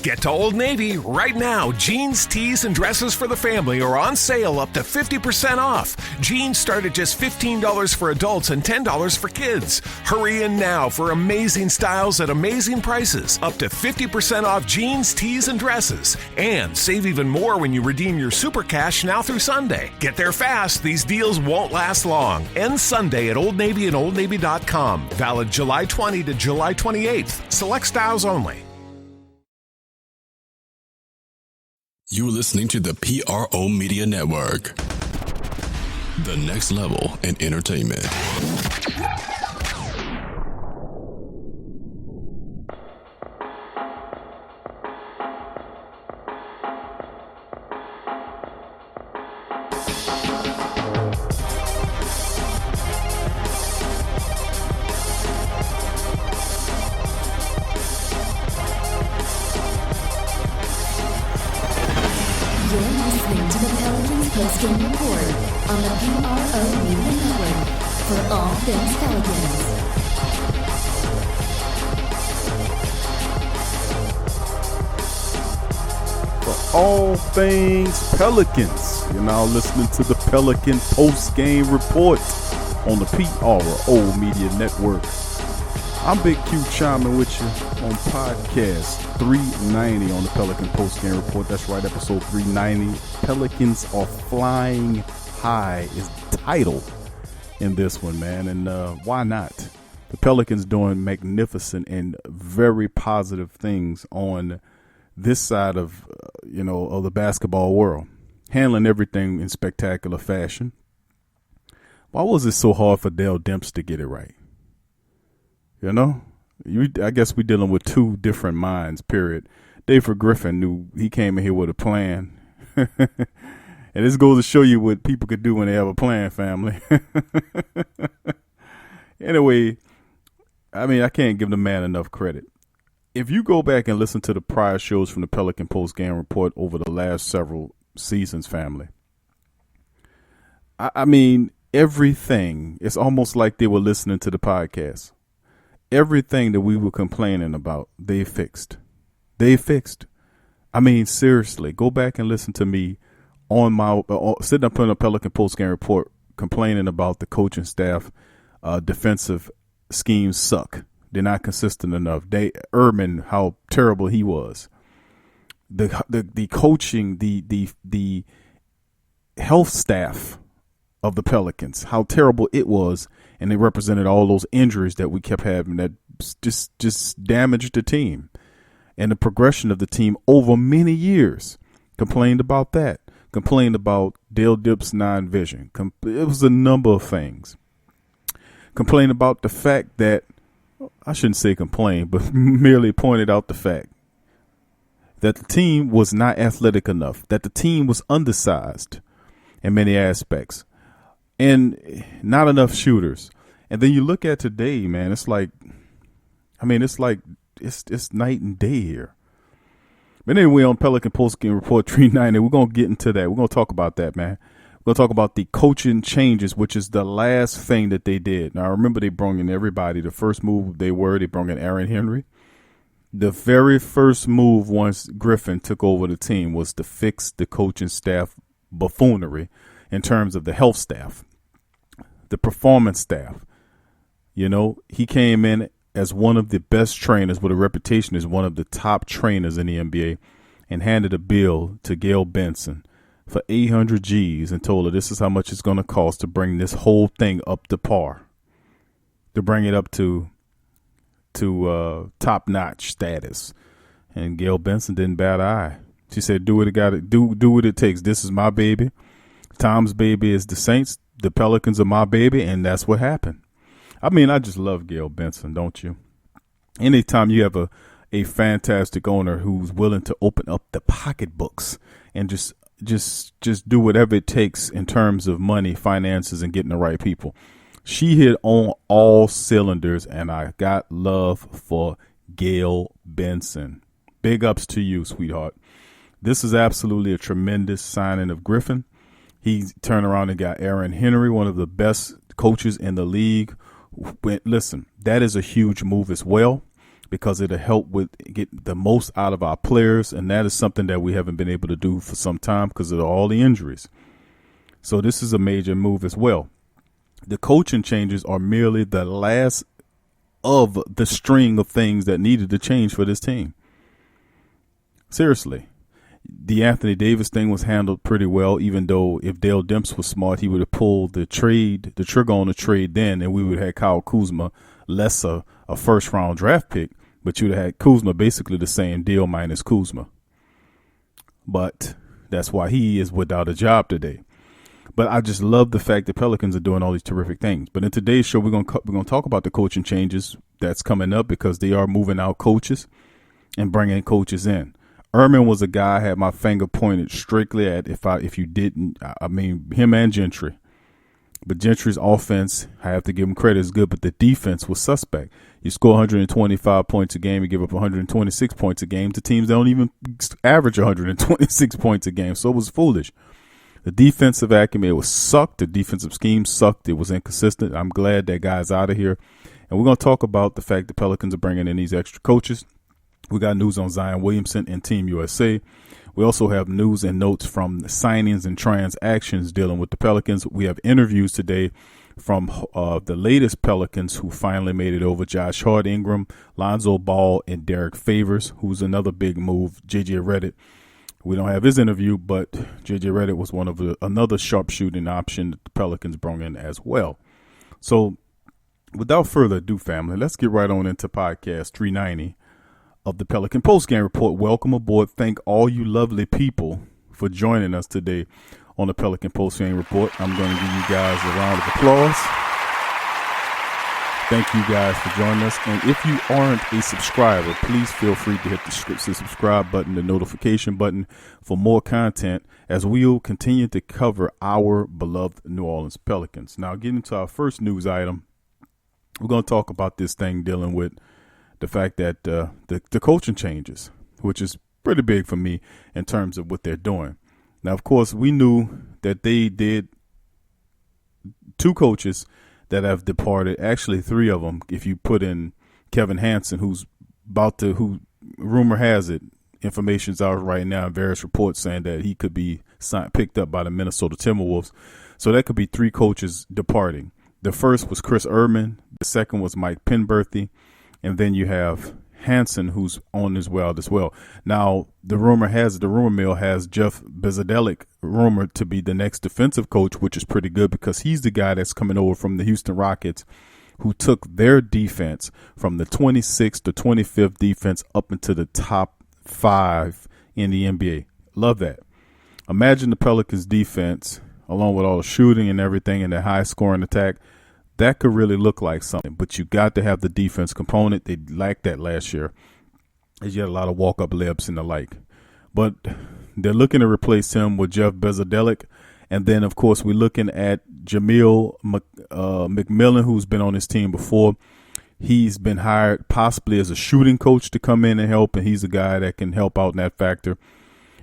Get to Old Navy right now. Jeans, tees, and dresses for the family are on sale up to 50% off. Jeans start at just $15 for adults and $10 for kids. Hurry in now for amazing styles at amazing prices. Up to 50% off jeans, tees, and dresses. And save even more when you redeem your Super Cash now through Sunday. Get there fast. These deals won't last long. End Sunday at Old Navy and OldNavy.com. Valid July 20 to July 28th. Select styles only. You're listening to the PRO Media Network. The next level in entertainment. Postgame report on the PRO Media Network for all things Pelicans. For all things Pelicans, you're now listening to the Pelican Postgame Report on the PRO Media Network. I'm Big Q chiming with you on podcast 390 on the Pelican Postgame Report. That's right, episode 390. Pelicans are flying high is the title in this one, man. And why not? The Pelicans doing magnificent and very positive things on this side of, of the basketball world. Handling everything in spectacular fashion. Why was it so hard for Dale Demps to get it right? I guess we're dealing with two different minds, period. David Griffin knew he came in here with a plan. And this goes to show you what people could do when they have a plan, family. Anyway, I can't give the man enough credit. If you go back and listen to the prior shows from the Pelican Post Game Report over the last several seasons, family, everything, it's almost like they were listening to the podcast. Everything that we were complaining about, they fixed. Seriously, go back and listen to me on my sitting up on a Pelican Postgame Report complaining about the coaching staff defensive schemes suck. They're not consistent enough. Urban, how terrible he was. The coaching, the health staff of the Pelicans, how terrible it was, and they represented all those injuries that we kept having that just damaged the team and the progression of the team over many years. Complained about that. Complained about Dale Demps' non-vision. It was a number of things. Complained about the fact that, I shouldn't say complain, but merely pointed out the fact that the team was not athletic enough, that the team was undersized in many aspects, and not enough shooters. And then you look at today, man, it's like it's night and day here. But anyway, on Pelican Postgame Report 390, we're going to get into that. We're going to talk about that, man. We're going to talk about the coaching changes, which is the last thing that they did. Now, I remember they brought in everybody. The first move they brought in Aaron Henry. The very first move once Griffin took over the team was to fix the coaching staff buffoonery in terms of the health staff, the performance staff. He came in as one of the best trainers with a reputation as one of the top trainers in the NBA and handed a bill to Gail Benson for 800 G's and told her this is how much it's going to cost to bring this whole thing up to par, to bring it up to top-notch status. And Gail Benson didn't bat an eye. She said, do what it takes. This is my baby. Tom's baby is the Saints. The Pelicans are my baby, and that's what happened. I just love Gail Benson, don't you? Anytime you have a fantastic owner who's willing to open up the pocketbooks and just do whatever it takes in terms of money, finances, and getting the right people. She hit on all cylinders, and I got love for Gail Benson. Big ups to you, sweetheart. This is absolutely a tremendous signing of Griffin. He turned around and got Aaron Henry, one of the best coaches in the league. Listen, that is a huge move as well. because it'll help with get the most out of our players, and that is something that we haven't been able to do for some time because of all the injuries. So this is a major move as well. The coaching changes are merely the last of the string of things that needed to change for this team. Seriously. The Anthony Davis thing was handled pretty well, even though if Dale Demps was smart, he would have pulled the trigger on the trade then, and we would have had Kyle Kuzma, less a first-round draft pick, but you would have had Kuzma basically the same deal minus Kuzma. But that's why he is without a job today. But I just love the fact that Pelicans are doing all these terrific things. But in today's show, we're gonna talk about the coaching changes that's coming up because they are moving out coaches and bringing coaches in. Ehrman was a guy I had my finger pointed strictly at if you didn't. I mean, him and Gentry. But Gentry's offense, I have to give him credit, is good, but the defense was suspect. You score 125 points a game, you give up 126 points a game to teams that don't even average 126 points a game, so it was foolish. The defensive acumen, it was sucked. The defensive scheme sucked. It was inconsistent. I'm glad that guy's out of here. And we're going to talk about the fact the Pelicans are bringing in these extra coaches. We got news on Zion Williamson and Team USA. We also have news and notes from signings and transactions dealing with the Pelicans. We have interviews today from the latest Pelicans who finally made it over: Josh Hart, Ingram, Lonzo Ball, and Derek Favors, who's another big move. JJ Redick. We don't have his interview, but JJ Redick was one of another sharpshooting option that the Pelicans brought in as well. So without further ado, family, let's get right on into podcast 390 of the Pelican Postgame Report. Welcome aboard. Thank all you lovely people for joining us today on the Pelican Postgame Report. I'm going to give you guys a round of applause. Thank you guys for joining us. And if you aren't a subscriber, please feel free to hit the subscribe button, the notification button for more content as we'll continue to cover our beloved New Orleans Pelicans. Now, getting to our first news item, we're going to talk about this thing dealing with the fact that the coaching changes, which is pretty big for me in terms of what they're doing. Now, of course, we knew that they did two coaches that have departed, actually three of them, if you put in Kevin Hansen, who rumor has it, information's out right now in various reports saying that he could be picked up by the Minnesota Timberwolves. So that could be three coaches departing. The first was Chris Ehrman. The second was Mike Penberthy. And then you have Hansen, who's on his way out as well. Now, the rumor mill has Jeff Bezadelic rumored to be the next defensive coach, which is pretty good because he's the guy that's coming over from the Houston Rockets, who took their defense from the 26th to 25th defense up into the top 5 in the NBA. Love that. Imagine the Pelicans defense, along with all the shooting and everything and the high scoring attack. That could really look like something, but you got to have the defense component. They lacked that last year, as you had a lot of walk-up layups and the like. But they're looking to replace him with Jeff Bezadelic. And then, of course, we're looking at Jamil McMillan, who's been on his team before. He's been hired possibly as a shooting coach to come in and help, and he's a guy that can help out in that factor.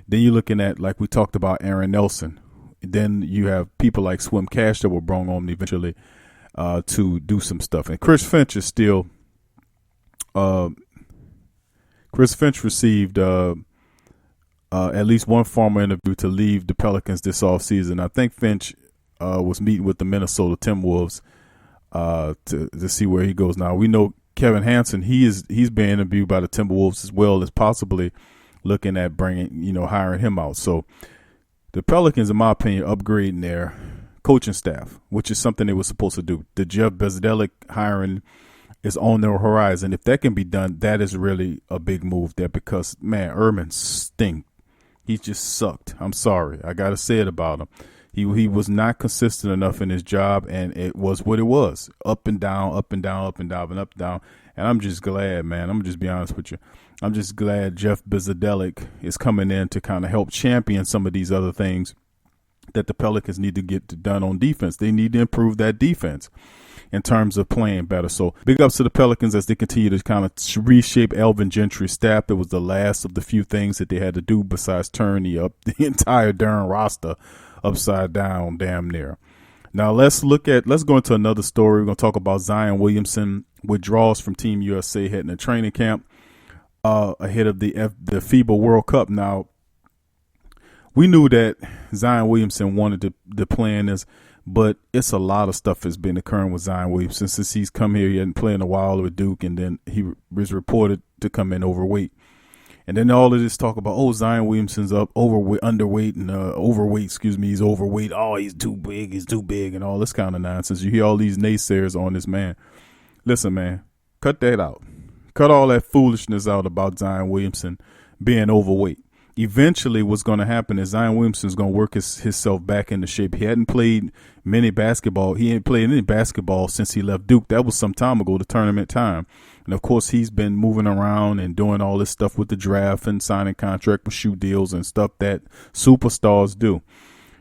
Then you're looking at, like we talked about, Aaron Nelson. Then you have people like Swim Cash that were brought on eventually to do some stuff. And Chris Finch is still Chris Finch received at least one formal interview to leave the Pelicans this offseason. I think Finch was meeting with the Minnesota Timberwolves to see where he goes now. We know Kevin Hansen, he's being interviewed by the Timberwolves as well as possibly looking at hiring him out. So the Pelicans, in my opinion, upgrading their coaching staff, which is something they were supposed to do. The Jeff Bezadelic hiring is on the horizon. If that can be done, that is really a big move there because, man, Ehrman stink. He just sucked. I'm sorry. I got to say it about him. He was not consistent enough in his job, and it was what it was. Up and down, up and down, up and down, and up and down. And I'm just glad, man. I'm just be honest with you. I'm just glad Jeff Bezadelic is coming in to kind of help champion some of these other things that the Pelicans need to get done on defense. They need to improve that defense in terms of playing better. So big ups to the Pelicans as they continue to kind of reshape Alvin Gentry's staff. It was the last of the few things that they had to do besides turn the entire darn roster upside down damn near. Now let's go into another story. We're going to talk about Zion Williamson withdraws from Team USA heading to training camp ahead of the FIBA World Cup. Now, we knew that Zion Williamson wanted to play in this, but it's a lot of stuff that's been occurring with Zion Williamson since he's come here. He hadn't played in a while with Duke, and then he was reported to come in overweight. And then all of this talk about, Zion Williamson's underweight, and he's overweight. Oh, he's too big, and all this kind of nonsense. You hear all these naysayers on this man. Listen, man, cut that out. Cut all that foolishness out about Zion Williamson being overweight. Eventually, what's going to happen is Zion Williamson's going to work himself back into shape. He hadn't played many basketball. He ain't played any basketball since he left Duke. That was some time ago, the tournament time. And, of course, he's been moving around and doing all this stuff with the draft and signing contract with shoe deals and stuff that superstars do.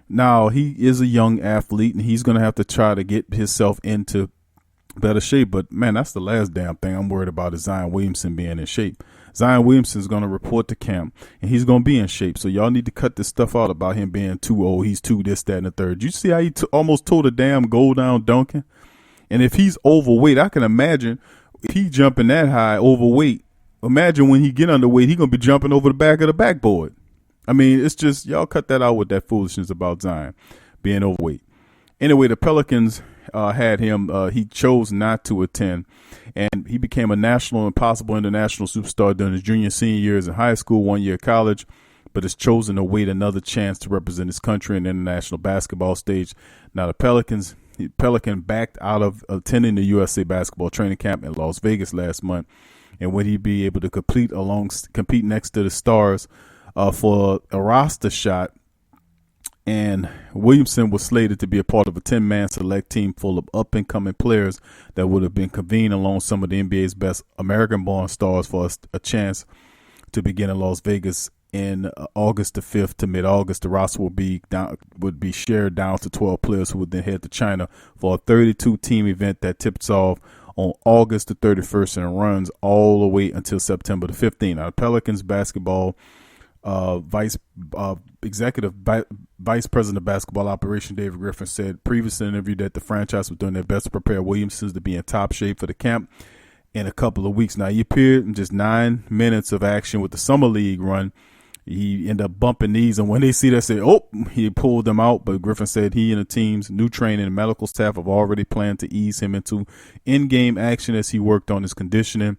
Now, he is a young athlete, and he's going to have to try to get himself into better shape. But, man, that's the last damn thing I'm worried about is Zion Williamson being in shape. Zion Williamson is going to report to camp, and he's going to be in shape. So y'all need to cut this stuff out about him being too old. He's too this, that, and the third. You see how he almost tore the damn goal down dunking? And if he's overweight, I can imagine if he jumping that high overweight, imagine when he get underweight, he going to be jumping over the back of the backboard. I mean, it's just y'all cut that out with that foolishness about Zion being overweight. Anyway, the Pelicans had him. He chose not to attend, and he became a national and possible international superstar during his junior and senior years in high school, 1 year of college, but has chosen to wait another chance to represent his country in the international basketball stage. Now, the Pelican backed out of attending the USA basketball training camp in Las Vegas last month, and would he be able to compete next to the stars for a roster shot? And Williamson was slated to be a part of a 10-man select team full of up-and-coming players that would have been convened along some of the NBA's best American-born stars for a chance to begin in Las Vegas in August the 5th to mid-August. The roster would be shared down to 12 players who would then head to China for a 32-team event that tips off on August the 31st and runs all the way until September the 15th. Now, the Pelicans basketball Executive Vice President of Basketball Operation David Griffin said previously in an interview that the franchise was doing their best to prepare Williamson to be in top shape for the camp in a couple of weeks. Now, he appeared in just 9 minutes of action with the Summer League run. He ended up bumping knees, and when they see that, say, he pulled them out. But Griffin said he and the team's new training and medical staff have already planned to ease him into in-game action as he worked on his conditioning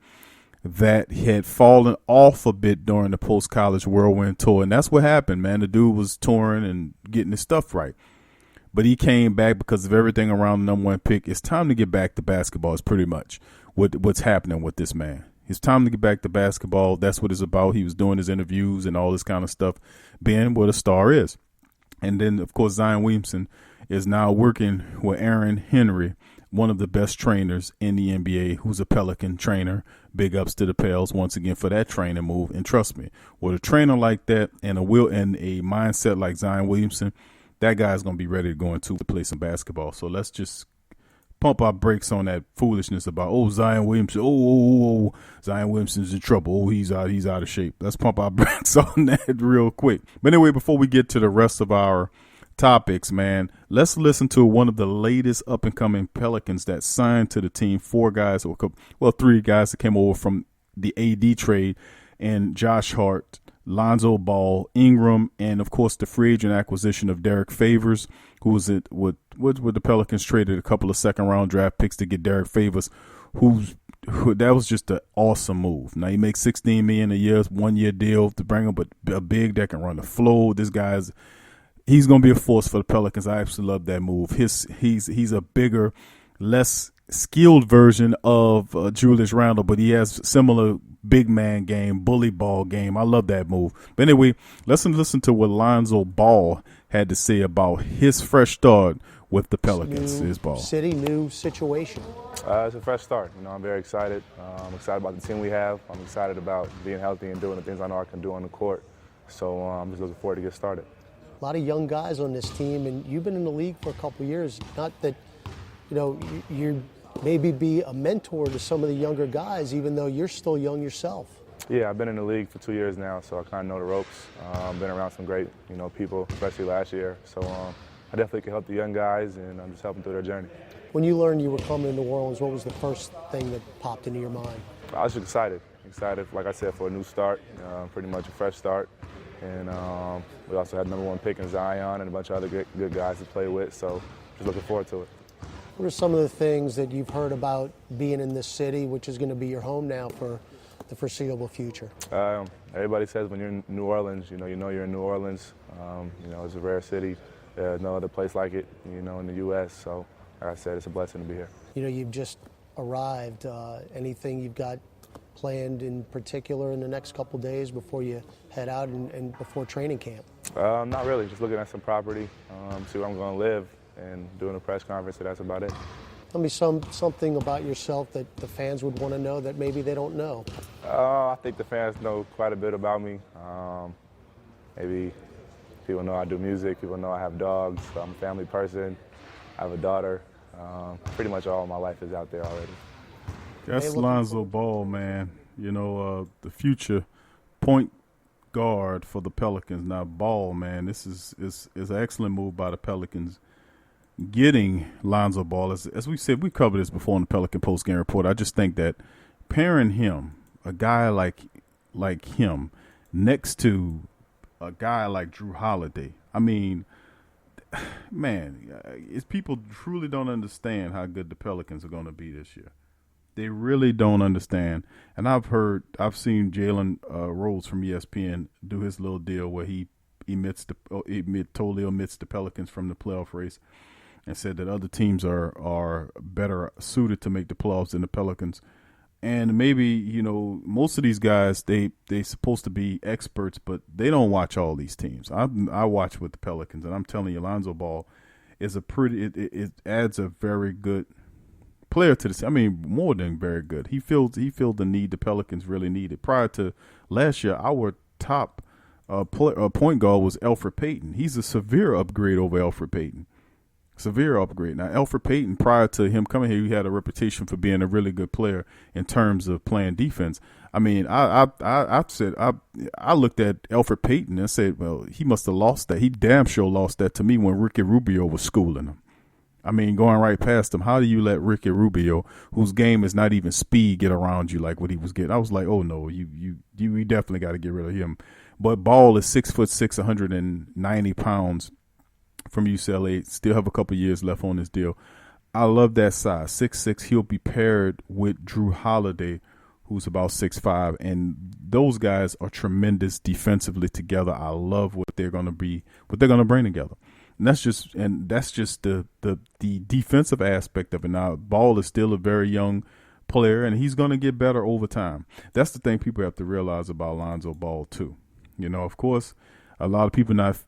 that had fallen off a bit during the post-college whirlwind tour. And that's what happened, man. The dude was touring and getting his stuff right. But he came back because of everything around the number one pick. It's time to get back to basketball is pretty much what's happening with this man. It's time to get back to basketball. That's what it's about. He was doing his interviews and all this kind of stuff, being what a star is. And then, of course, Zion Williamson is now working with Aaron Henry, one of the best trainers in the NBA, who's a Pelican trainer. Big ups to the Pels once again for that training move. And trust me, with a trainer like that and a mindset like Zion Williamson, that guy's going to be ready to go into to play some basketball. So let's just pump our brakes on that foolishness about, Zion Williamson, Zion Williamson's in trouble. He's out of shape. Let's pump our brakes on that real quick. But anyway, before we get to the rest of our topics, man, let's listen to one of the latest up-and-coming Pelicans that signed to the team. 3 guys that came over from the AD trade, and Josh Hart, Lonzo Ball, Ingram, and, of course, the free agent acquisition of Derek Favors, who was with the Pelicans traded a couple of second-round draft picks to get Derek Favors, who that was just an awesome move. Now, he makes $16 million a year, 1 year deal to bring him, but a big that can run the floor. He's going to be a force for the Pelicans. I absolutely love that move. He's a bigger, less skilled version of Julius Randle, but he has similar big man game, bully ball game. I love that move. But anyway, let's listen to what Lonzo Ball had to say about his fresh start with the Pelicans. His ball. City, new situation. It's a fresh start. I'm very excited. I'm excited about the team we have. I'm excited about being healthy and doing the things I know I can do on the court. So I'm just looking forward to get started. A lot of young guys on this team, and you've been in the league for a couple of years. Not that, you maybe be a mentor to some of the younger guys, even though you're still young yourself. Yeah, I've been in the league for 2 years now, so I kind of know the ropes. Been around some great, people, especially last year. So I definitely can help the young guys and just help them through their journey. When you learned you were coming to New Orleans, what was the first thing that popped into your mind? I was just excited, like I said, for a new start, pretty much a fresh start. And we also had #1 pick in Zion and a bunch of other good guys to play with, so just looking forward to it. What are some of the things that you've heard about being in this city, which is going to be your home now for the foreseeable future? Everybody says when you're in New Orleans, you know you're in New Orleans. It's a rare city. There's no other place like it, in the U.S. So, like I said, it's a blessing to be here. You've just arrived. Anything you've got planned in particular in the next couple days before you head out and before training camp? Not really. Just looking at some property, see where I'm going to live, and doing a press conference, so that's about it. Tell me something about yourself that the fans would want to know that maybe they don't know. I think the fans know quite a bit about me. Maybe people know I do music. People know I have dogs. I'm a family person. I have a daughter. Pretty much all of my life is out there already. That's Lonzo Ball, man. The future point guard for the Pelicans. Now, Ball, man, this is an excellent move by the Pelicans. Getting Lonzo Ball, as we said, we covered this before in the Pelican post-game report. I just think that pairing him, a guy like him, next to a guy like Drew Holiday, I mean, man, people truly don't understand how good the Pelicans are going to be this year. They really don't understand. And I've seen Jalen Rose from ESPN do his little deal where he totally omits the Pelicans from the playoff race, and said that other teams are better suited to make the playoffs than the Pelicans. And maybe, most of these guys, they supposed to be experts, but they don't watch all these teams. I watch with the Pelicans, and I'm telling you, Lonzo Ball is it adds a very good player to this. I mean, more than very good. He filled the need the Pelicans really needed. Prior to last year, our top point guard was Elfrid Payton. He's a severe upgrade over Elfrid Payton. Severe upgrade. Now, Elfrid Payton, prior to him coming here, he had a reputation for being a really good player in terms of playing defense. I mean, I looked at Elfrid Payton and said, well, he must have lost that. He damn sure lost that to me when Ricky Rubio was schooling him. I mean, going right past him. How do you let Ricky Rubio, whose game is not even speed, get around you like what he was getting? I was like, oh no, you definitely got to get rid of him. But Ball is 6'6", 190 pounds. From UCLA, still have a couple years left on this deal. I love that size, 6'6". He'll be paired with Drew Holiday, who's about 6'5", and those guys are tremendous defensively together. I love what they're going to bring together. And that's just the defensive aspect of it. Now, Ball is still a very young player, and he's going to get better over time. That's the thing people have to realize about Lonzo Ball too. Of course, a lot of people not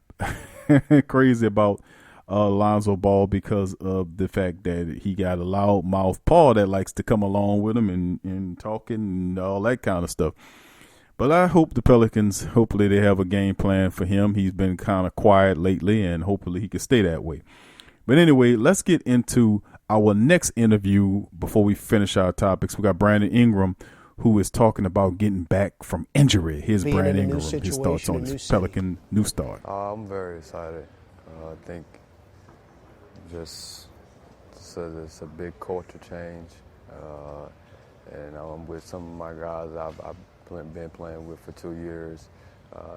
crazy about Lonzo Ball because of the fact that he got a loudmouth Paul that likes to come along with him and talking and all that kind of stuff. But I hope the Pelicans, hopefully they have a game plan for him. He's been kind of quiet lately, and hopefully he can stay that way. But anyway, let's get into our next interview before we finish our topics. We got Brandon Ingram, who is talking about getting back from injury. Here's Brandon Ingram, his thoughts on his Pelican new start. I'm very excited. I think just it's a big culture change. And I'm with some of my guys I've been playing with for 2 years.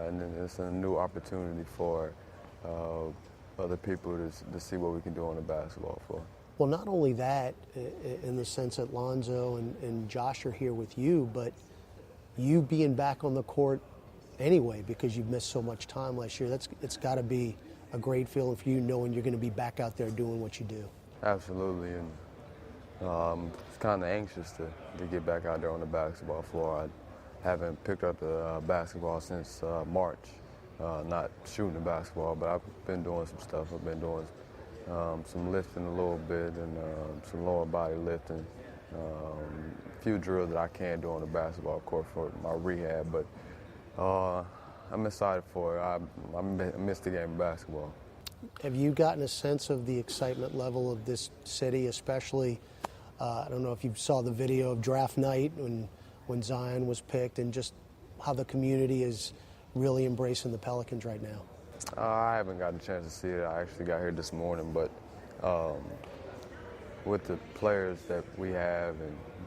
And then it's a new opportunity for other people to see what we can do on the basketball floor. Well, not only that, in the sense that Lonzo and Josh are here with you, but you being back on the court anyway because you've missed so much time last year. It's got to be a great feeling for you knowing you're going to be back out there doing what you do. Absolutely, and I'm kind of anxious to get back out there on the basketball floor. I haven't picked up the basketball since March. Not shooting the basketball, but I've been doing some stuff. I've been doing some lifting a little bit and some lower body lifting. A few drills that I can do on the basketball court for my rehab, but I'm excited for it. I missed the game of basketball. Have you gotten a sense of the excitement level of this city, especially, I don't know if you saw the video of draft night when Zion was picked, and just how the community is really embracing the Pelicans right now? I haven't gotten a chance to see it. I actually got here this morning, but with the players that we have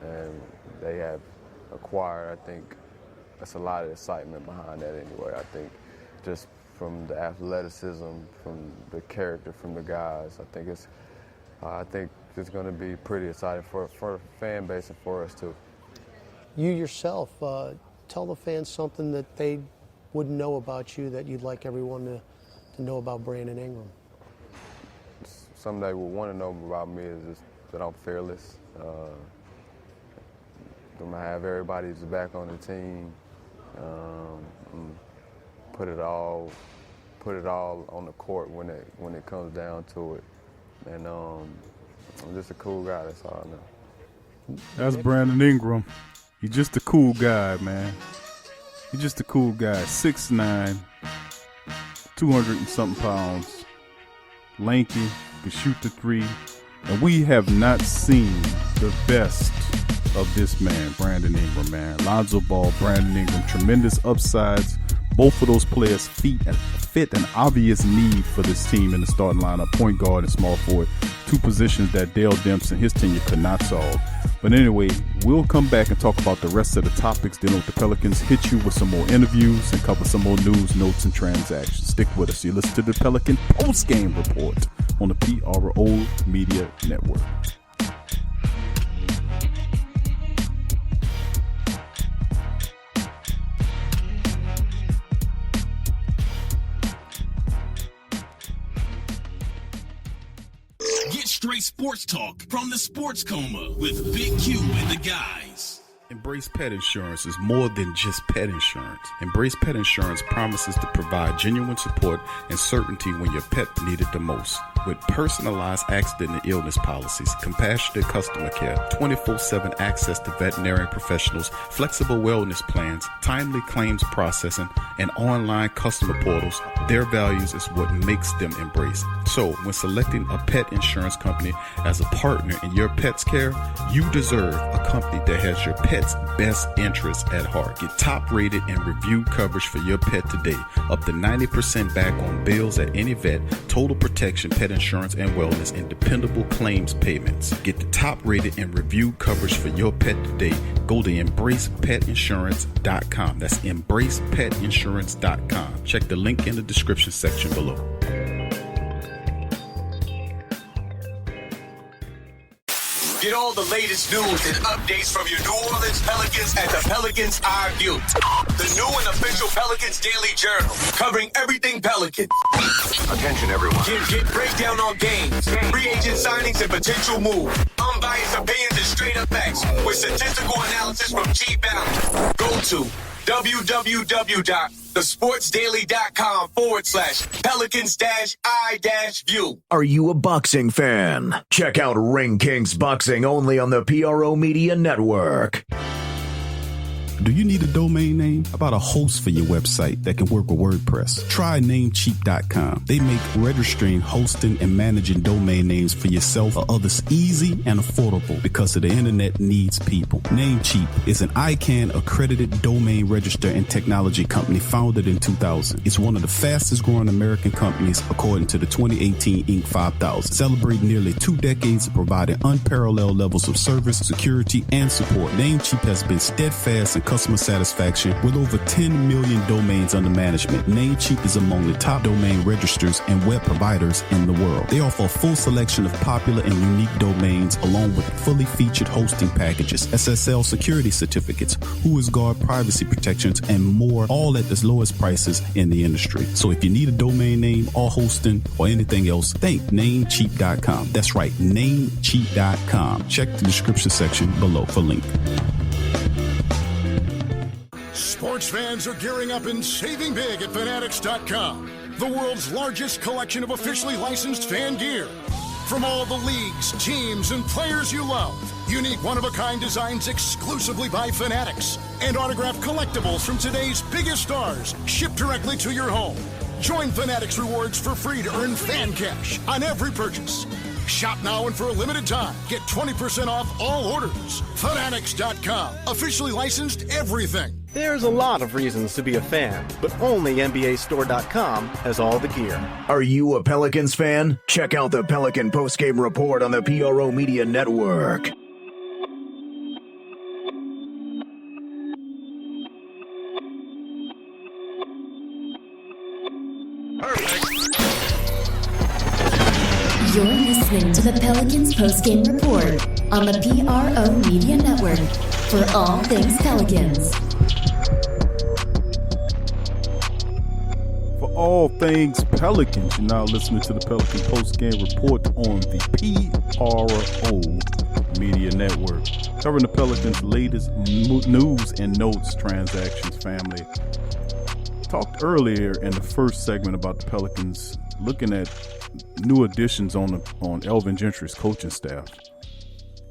and they have acquired, I think that's a lot of excitement behind that anyway. I think just from the athleticism, from the character, from the guys, I think it's going to be pretty exciting for the fan base and for us too. You yourself, tell the fans something that they wouldn't know about you that you'd like everyone to know about Brandon Ingram. Something they would want to know about me is just that I'm fearless. I'm going to have everybody's back on the team. Put it all on the court when it comes down to it. And I'm just a cool guy, that's all I know. That's Brandon Ingram. He's just a cool guy, man. He's just a cool guy. 6'9", 200 and something pounds. Lanky, can shoot the three. And we have not seen the best of this man, Brandon Ingram, man. Lonzo Ball, Brandon Ingram, tremendous upsides. Both of those players fit an obvious need for this team in the starting lineup, point guard and small forward, two positions that Dale Demps and his tenure could not solve. But anyway, we'll come back and talk about the rest of the topics dealing with the Pelicans, hit you with some more interviews, and cover some more news, notes, and transactions. Stick with us. You listen to the Pelican Post-Game Report on the PRO Media Network. Get straight sports talk from the Sports Coma with Big Q and the guys. Embrace Pet Insurance is more than just pet insurance. Embrace Pet Insurance promises to provide genuine support and certainty when your pet needs it the most. With personalized accident and illness policies, compassionate customer care, 24/7 access to veterinarian professionals, flexible wellness plans, timely claims processing, and online customer portals, their values is what makes them Embrace. So, when selecting a pet insurance company as a partner in your pet's care, you deserve a company that has your pet's best interests at heart. Get top-rated and reviewed coverage for your pet today. Up to 90% back on bills at any vet, total protection, pet insurance and wellness, and dependable claims payments. Get the top-rated and reviewed coverage for your pet today. Go to EmbracePetInsurance.com. That's EmbracePetInsurance.com. Check the link in the description section below. Get all the latest news and updates from your New Orleans Pelicans at the Pelicans Eye View, the new and official Pelicans Daily Journal, covering everything Pelicans. Attention, everyone. Get breakdown on games, free agent signings, and potential moves. Unbiased opinions and straight up facts with statistical analysis from G Balance. Go to www.thesportsdaily.com/Pelicans-I-View. Are you a boxing fan? Check out Ring Kings Boxing only on the PRO Media Network. Do you need a domain name? How about a host for your website that can work with WordPress? Try Namecheap.com. They make registering, hosting, and managing domain names for yourself or others easy and affordable because the internet needs people. Namecheap is an ICANN accredited domain register and technology company founded in 2000. It's one of the fastest growing American companies according to the 2018 Inc. 5000. Celebrating nearly 2 decades of providing unparalleled levels of service, security, and support. Namecheap has been steadfast in customer satisfaction with over 10 million domains under management. Namecheap is among the top domain registrars and web providers in the world. They offer a full selection of popular and unique domains along with fully featured hosting packages, SSL security certificates, WhoisGuard privacy protections, and more, all at the lowest prices in the industry. So if you need a domain name or hosting or anything else, think Namecheap.com. That's right, Namecheap.com. Check the description section below for link. Sports fans are gearing up and saving big at Fanatics.com, the world's largest collection of officially licensed fan gear. From all the leagues, teams, and players you love, unique one-of-a-kind designs exclusively by Fanatics, and autographed collectibles from today's biggest stars shipped directly to your home. Join Fanatics Rewards for free to earn fan cash on every purchase. Shop now and for a limited time, get 20% off all orders. Fanatics.com, officially licensed everything. There's a lot of reasons to be a fan, but only NBAStore.com has all the gear. Are you a Pelicans fan? Check out the Pelican postgame report on the PRO Media Network. You're listening to the Pelicans postgame report on the PRO Media Network for all things Pelicans. For all things Pelicans, you're now listening to the Pelican postgame report on the PRO Media Network, covering the Pelicans' latest news and notes, transactions, family. Talked earlier in the first segment about the Pelicans looking at new additions on Elvin Gentry's coaching staff.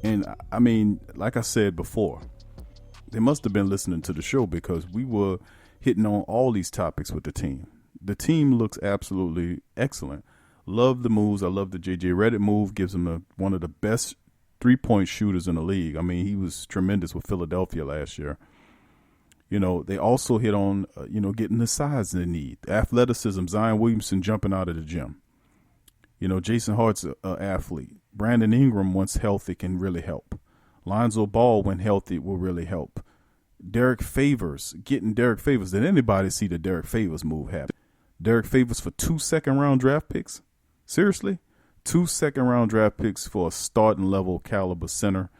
And I mean, like I said before, they must have been listening to the show because we were hitting on all these topics with the team. The team looks absolutely excellent. Love the moves. I love the J.J. Redick move. Gives him one of the best three-point shooters in the league. I mean, he was tremendous with Philadelphia last year. You know, they also hit on, getting the size they need. The athleticism, Zion Williamson jumping out of the gym. You know, Jason Hart's an athlete. Brandon Ingram, once healthy, can really help. Lonzo Ball, when healthy, will really help. Derek Favors, getting Derek Favors. Did anybody see the Derek Favors move happen? Derek Favors for 2 second-round draft picks? Seriously? 2 second-round draft picks for a starting level caliber center.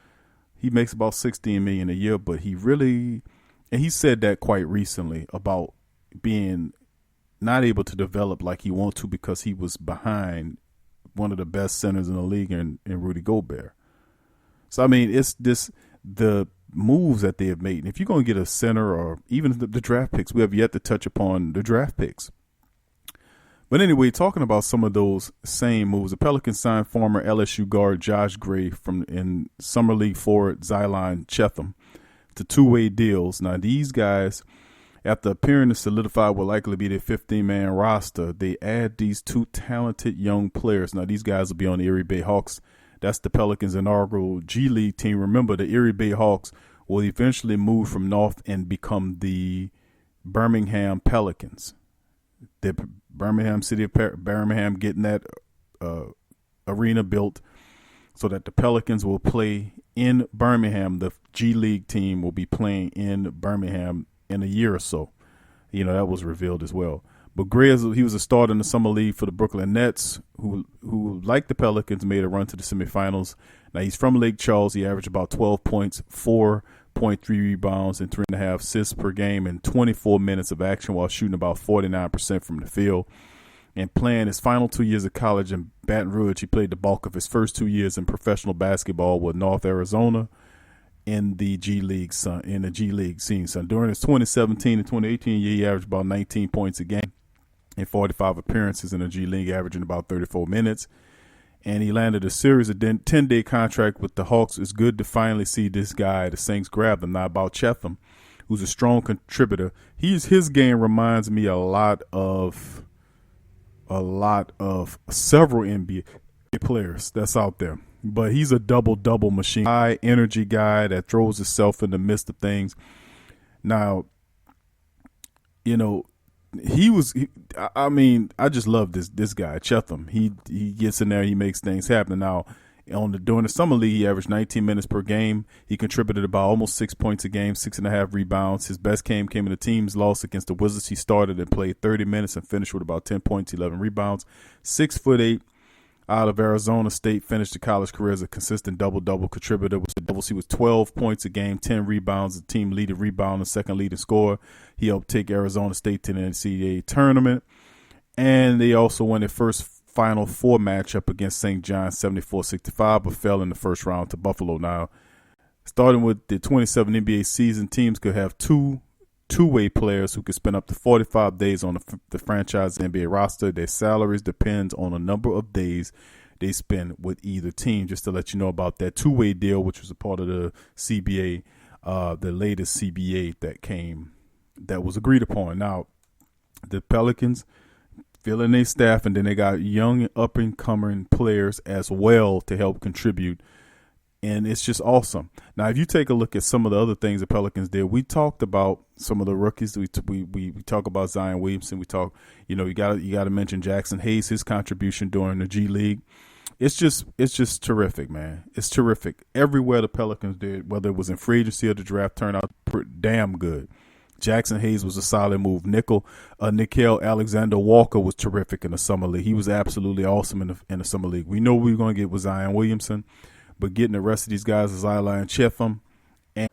He makes about $16 million a year, but he really, and he said that quite recently about being not able to develop like he wanted to because he was behind one of the best centers in the league in Rudy Gobert. So, I mean, it's the moves that they have made. And if you're going to get a center or even the draft picks, we have yet to touch upon the draft picks. But anyway, talking about some of those same moves, the Pelicans signed former LSU guard Josh Gray in Summer League forward Zyline Chetham to two-way deals. Now, these guys, after appearing to solidify what likely be their 15-man roster, they add these two talented young players. Now, these guys will be on the Erie Bay Hawks. That's the Pelicans' inaugural G League team. Remember, the Erie Bay Hawks will eventually move from North and become the Birmingham Pelicans. The Birmingham City of Birmingham getting that arena built so that the Pelicans will play in Birmingham. The G League team will be playing in Birmingham in a year or so. You know, that was revealed as well. But Gray, he was a starter in the Summer League for the Brooklyn Nets, who like the Pelicans, made a run to the semifinals. Now, he's from Lake Charles. He averaged about 12 points, 4.3 rebounds, and 3.5 assists per game in 24 minutes of action while shooting about 49% from the field. And playing his final 2 years of college in Baton Rouge, he played the bulk of his first 2 years in professional basketball with North Arizona in the G League scene. So during his 2017 and 2018 year, he averaged about 19 points a game and 45 appearances in the G League, averaging about 34 minutes. And he landed a series of 10-day contract with the Hawks. It's good to finally see this guy, the Saints, grab them. Now about Chetham, who's a strong contributor. His game reminds me a lot of several NBA players that's out there. But he's a double-double machine. High energy guy that throws himself in the midst of things. Now, you know, I just love this guy, Chetham. He gets in there, he makes things happen. Now, during the Summer League, he averaged 19 minutes per game. He contributed about almost 6 points a game, 6.5 rebounds. His best game came in the team's loss against the Wizards. He started and played 30 minutes and finished with about 10 points, 11 rebounds. 6'8", out of Arizona State, finished the college career as a consistent double-double contributor. With the Devils, he was 12 points a game, 10 rebounds, the team leading rebound and second leading scorer. He helped take Arizona State to the NCAA tournament. And they also won their first Final Four matchup against St. John's 74-65, but fell in the first round to Buffalo. Now, starting with the 27 NBA season, teams could have two-way players who could spend up to 45 days on the franchise NBA roster. Their salaries depend on a number of days they spend with either team. Just to let you know about that two-way deal, which was a part of the CBA, the latest CBA that was agreed upon. Now, the Pelicans filling their staff, and then they got young up-and-coming players as well to help contribute. And it's just awesome. Now, if you take a look at some of the other things the Pelicans did, we talked about some of the rookies. We talk about Zion Williamson. We talk, you got to mention Jackson Hayes, his contribution during the G League. It's just terrific, man. It's terrific. Everywhere the Pelicans did, whether it was in free agency or the draft, turned out damn good. Jackson Hayes was a solid move. Nickel Alexander-Walker was terrific in the summer league. He was absolutely awesome in the summer league. We know we were going to get with Zion Williamson. But getting the rest of these guys, Zyla and Chetham, and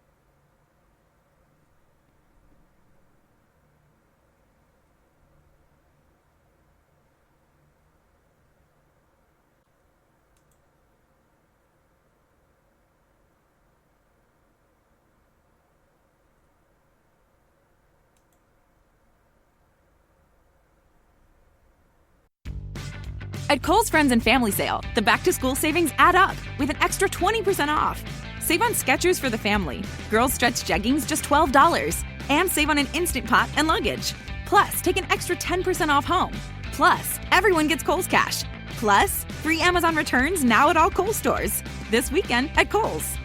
At Kohl's Friends and Family Sale, the back-to-school savings add up with an extra 20% off. Save on Skechers for the family, girls' stretch jeggings just $12, and save on an Instant Pot and luggage. Plus, take an extra 10% off home. Plus, everyone gets Kohl's Cash. Plus, free Amazon returns now at all Kohl's stores. This weekend at Kohl's.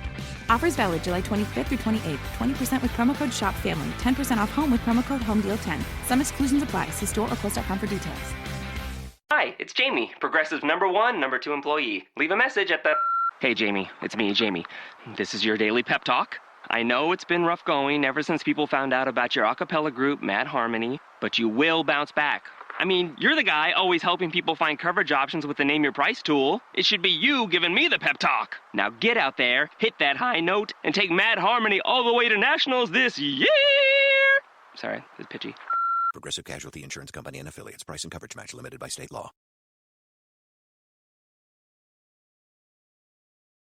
Offers valid July 25th through 28th. 20% with promo code SHOPFAMILY. 10% off home with promo code HOMEDEAL10. Some exclusions apply. See store or Kohl's.com for details. Hi, it's Jamie, Progressive's #1, #2 employee. Leave a message at the... Hey, Jamie, it's me, Jamie. This is your daily pep talk. I know it's been rough going ever since people found out about your a cappella group, Mad Harmony, but you will bounce back. I mean, you're the guy always helping people find coverage options with the Name Your Price tool. It should be you giving me the pep talk. Now get out there, hit that high note, and take Mad Harmony all the way to nationals this year! Sorry, it's pitchy. Progressive Casualty Insurance Company and Affiliates. Price and coverage match limited by state law.